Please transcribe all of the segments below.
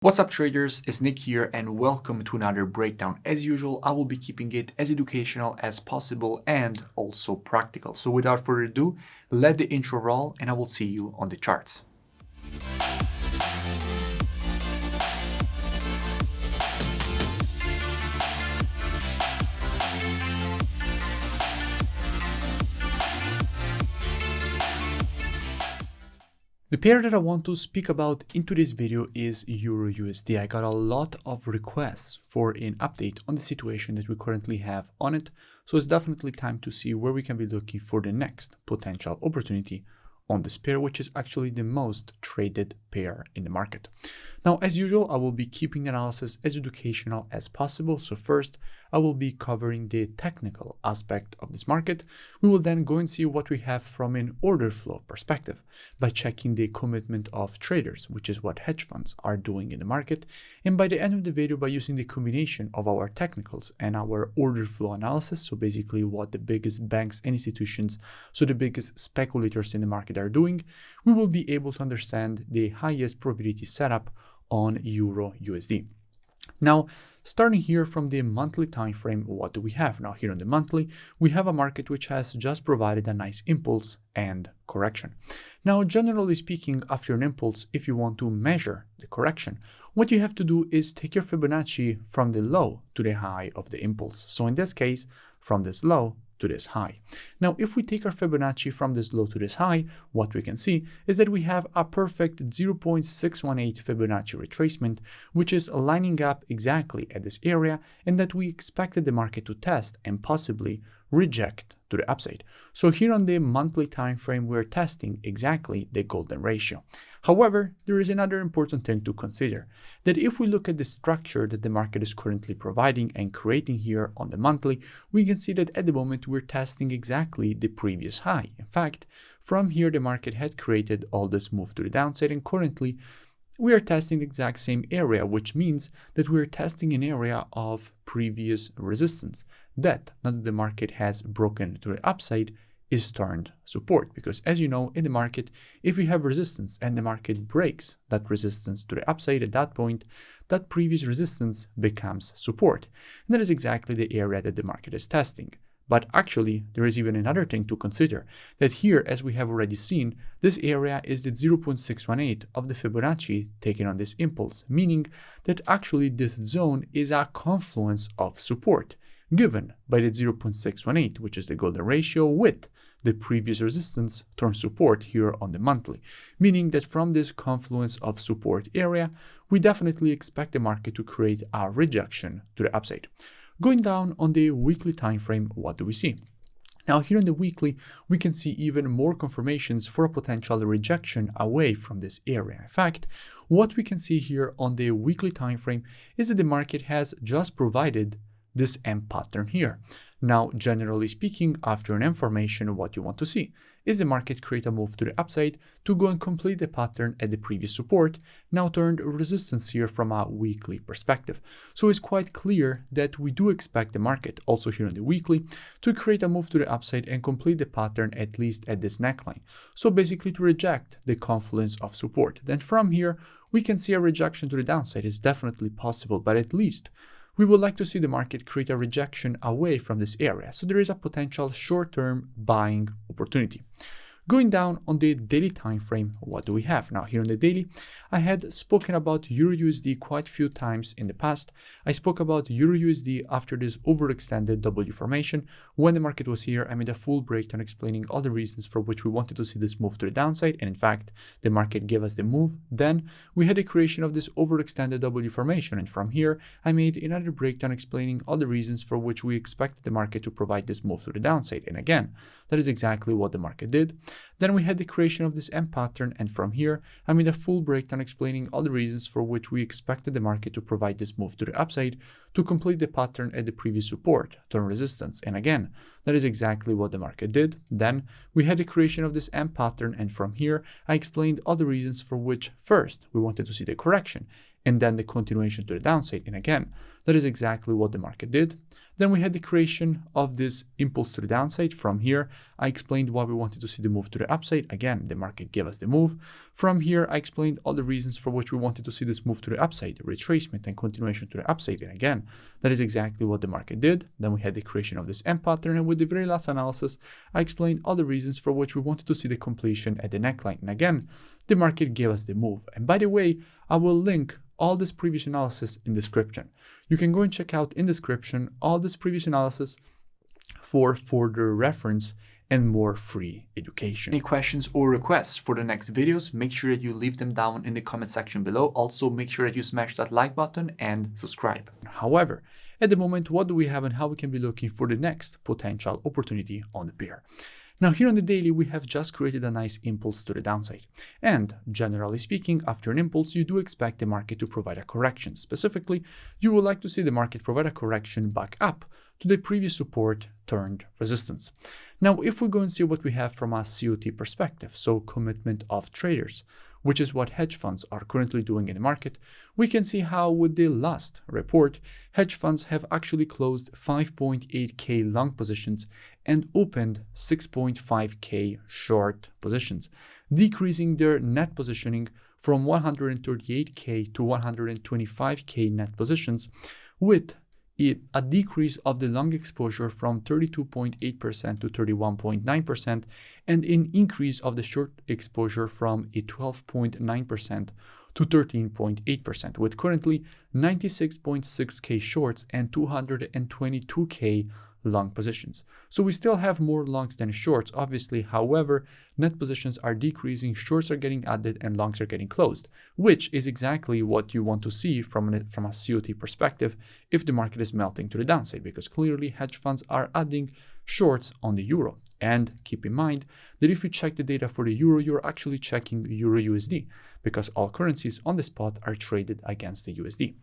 What's up traders, it's Nick here and welcome to another breakdown. As usual, I will be keeping it as educational as possible and also practical. So without further ado, let the intro roll and I will see you on the charts. The pair that I want to speak about in today's video is EURUSD. I got a lot of requests for an update on the situation that we currently have on it, so it's definitely time to see where we can be looking for the next potential opportunity on this pair, which is actually the most traded pair in the market. Now, as usual, I will be keeping the analysis as educational as possible. So first, I will be covering the technical aspect of this market. We will then go and see what we have from an order flow perspective by checking the commitment of traders, which is what hedge funds are doing in the market. And by the end of the video, by using the combination of our technicals and our order flow analysis, so basically what the biggest banks and institutions, so the biggest speculators in the market are doing, we will be able to understand the highest probability setup on EURUSD. Now, starting here from the monthly time frame, what do we have? Now, here on the monthly, we have a market which has just provided a nice impulse and correction. Now, generally speaking, after an impulse, if you want to measure the correction, what you have to do is take your Fibonacci from the low to the high of the impulse. So in this case, from this low to this high. Now, if we take our Fibonacci from this low to this high, what we can see is that we have a perfect 0.618 Fibonacci retracement, which is lining up exactly at this area and that we expected the market to test and possibly reject to the upside. So here on the monthly time frame, we're testing exactly the golden ratio. However, there is another important thing to consider, that if we look at the structure that the market is currently providing and creating here on the monthly, we can see that at the moment we're testing exactly the previous high. In fact, from here the market had created all this move to the downside, and currently we are testing the exact same area, which means that we're testing an area of previous resistance that, now that the market has broken to the upside, is turned support. Because as you know, in the market, if you have resistance and the market breaks that resistance to the upside, at that point, that previous resistance becomes support. And that is exactly the area that the market is testing. But actually, there is even another thing to consider, that here, as we have already seen, this area is the 0.618 of the Fibonacci taken on this impulse, meaning that actually this zone is a confluence of support, given by the 0.618, which is the golden ratio, with the previous resistance turned support here on the monthly, meaning that from this confluence of support area, we definitely expect the market to create a rejection to the upside. Going down on the weekly time frame, what do we see? Now here on the weekly, we can see even more confirmations for a potential rejection away from this area. In fact, what we can see here on the weekly time frame is that the market has just provided this M pattern here. Now, generally speaking, after an M formation, what you want to see is the market create a move to the upside to go and complete the pattern at the previous support, now turned resistance here from a weekly perspective. So it's quite clear that we do expect the market, also here on the weekly, to create a move to the upside and complete the pattern at least at this neckline. So basically to reject the confluence of support. Then from here, we can see a rejection to the downside is definitely possible, but at least we would like to see the market create a rejection away from this area. So there is a potential short-term buying opportunity. Going down on the daily time frame, what do we have? Now here on the daily, I had spoken about EURUSD quite a few times in the past. I spoke about EURUSD after this overextended W formation. When the market was here, I made a full breakdown explaining all the reasons for which we wanted to see this move to the downside. And in fact, the market gave us the move. Then we had a creation of this overextended W formation. And from here, I made another breakdown explaining all the reasons for which we expected the market to provide this move to the downside. And again, that is exactly what the market did. Then we had the creation of this M pattern, and from here, I made a full breakdown explaining all the reasons for which we expected the market to provide this move to the upside to complete the pattern at the previous support, turn resistance. And again, that is exactly what the market did. Then we had the creation of this M pattern, and from here, I explained all the reasons for which first we wanted to see the correction, and then the continuation to the downside. And again, that is exactly what the market did. Then we had the creation of this impulse to the downside. From here, I explained why we wanted to see the move to the upside. Again, the market gave us the move. From here, I explained all the reasons for which we wanted to see this move to the upside, retracement and continuation to the upside. And again, that is exactly what the market did. Then we had the creation of this M pattern. And with the very last analysis, I explained all the reasons for which we wanted to see the completion at the neckline. And again, the market gave us the move. And by the way, I will link all this previous analysis in description. You can go and check out in description all this previous analysis for further reference and more free education. Any questions or requests for the next videos, make sure that you leave them down in the comment section below. Also, make sure that you smash that like button and subscribe. However, at the moment, what do we have and how we can be looking for the next potential opportunity on the pair? Now here on the daily, we have just created a nice impulse to the downside. And generally speaking, after an impulse, you do expect the market to provide a correction. Specifically, you would like to see the market provide a correction back up to the previous support turned resistance. Now, if we go and see what we have from a COT perspective, so commitment of traders, which is what hedge funds are currently doing in the market, we can see how with the last report, hedge funds have actually closed 5.8K long positions and opened 6.5K short positions, decreasing their net positioning from 138K to 125K net positions, with a decrease of the long exposure from 32.8% to 31.9% and an increase of the short exposure from 12.9% to 13.8%, with currently 96.6K shorts and 222K long positions. So we still have more longs than shorts, obviously. However, net positions are decreasing, shorts are getting added, and longs are getting closed, which is exactly what you want to see from a COT perspective if the market is melting to the downside, because clearly hedge funds are adding shorts on the euro. And keep in mind that if you check the data for the euro, you're actually checking EURUSD, because all currencies on the spot are traded against the USD.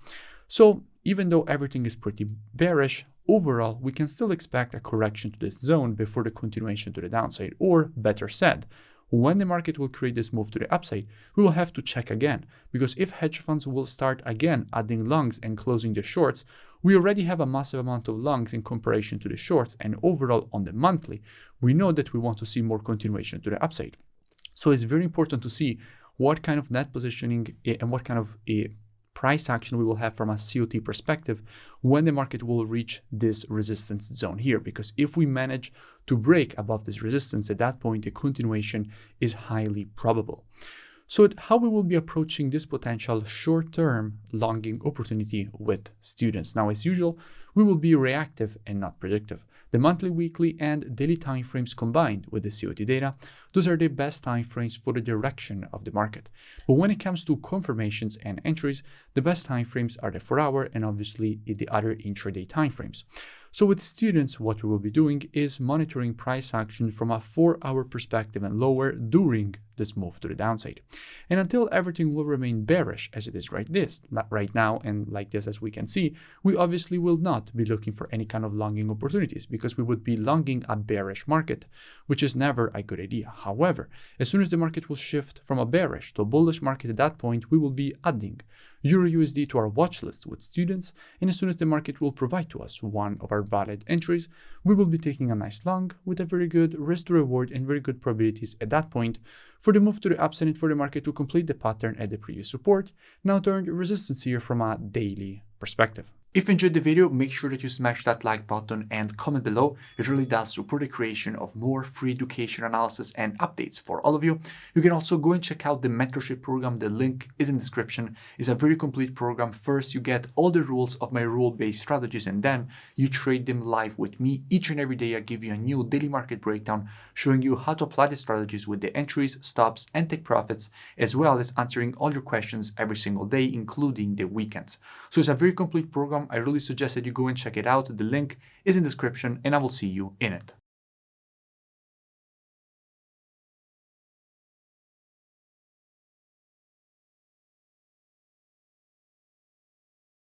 So even though everything is pretty bearish, overall, we can still expect a correction to this zone before the continuation to the downside, or better said, when the market will create this move to the upside, we will have to check again, because if hedge funds will start again adding longs and closing the shorts, we already have a massive amount of longs in comparison to the shorts, and overall on the monthly, we know that we want to see more continuation to the upside. So it's very important to see what kind of net positioning and what kind of price action we will have from a COT perspective when the market will reach this resistance zone here, because if we manage to break above this resistance, at that point the continuation is highly probable. So how we will be approaching this potential short-term longing opportunity with students. Now, as usual, we will be reactive and not predictive. The monthly, weekly, and daily timeframes combined with the COT data, those are the best timeframes for the direction of the market. But when it comes to confirmations and entries, the best timeframes are the 4-hour and obviously the other intraday timeframes. So with students, what we will be doing is monitoring price action from a 4-hour perspective and lower during this move to the downside. And until everything will remain bearish as it is right now and like this as we can see, we obviously will not be looking for any kind of longing opportunities, because we would be longing a bearish market, which is never a good idea. However, as soon as the market will shift from a bearish to a bullish market, at that point, we will be adding EURUSD to our watch list with students, and as soon as the market will provide to us one of our valid entries, we will be taking a nice long with a very good risk to reward and very good probabilities at that point for the move to the upside and for the market to complete the pattern at the previous support, now turned resistance here from a daily perspective. If you enjoyed the video, make sure that you smash that like button and comment below. It really does support the creation of more free education analysis and updates for all of you. You can also go and check out the mentorship program. The link is in the description. It's a very complete program. First, you get all the rules of my rule-based strategies, and then you trade them live with me. Each and every day, I give you a new daily market breakdown showing you how to apply the strategies with the entries, stops, and take profits, as well as answering all your questions every single day, including the weekends. So it's a very complete program. I really suggest that you go and check it out. The link is in the description, and I will see you in it.